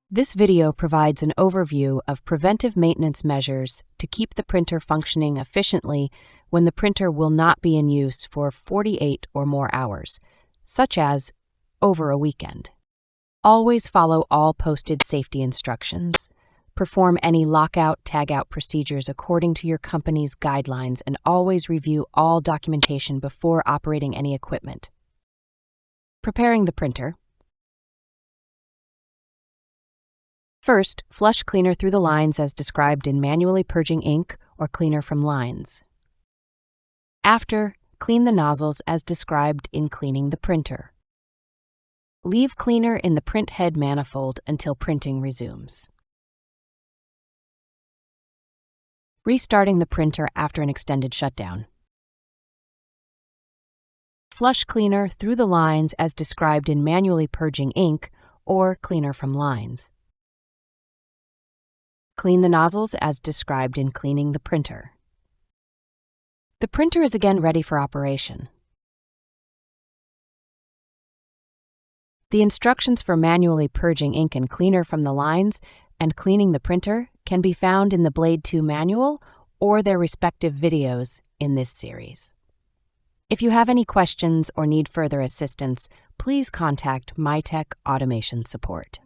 This video provides an overview of preventive maintenance measures to keep the printer functioning efficiently when the printer will not be in use for 48 or more hours, such as over a weekend. Always follow all posted safety instructions. Perform any lockout, tagout procedures according to your company's guidelines, and always review all documentation before operating any equipment. Preparing the printer. First, flush cleaner through the lines as described in manually purging ink or cleaner from lines. After, clean the nozzles as described in cleaning the printer. Leave cleaner in the print head manifold until printing resumes. Restarting the printer after an extended shutdown. Flush cleaner through the lines as described in manually purging ink or cleaner from lines. Clean the nozzles as described in cleaning the printer. The printer is again ready for operation. The instructions for manually purging ink and cleaner from the lines and cleaning the printer can be found in the Blade 2 manual or their respective videos in this series. If you have any questions or need further assistance, please contact MiTek Automation Support.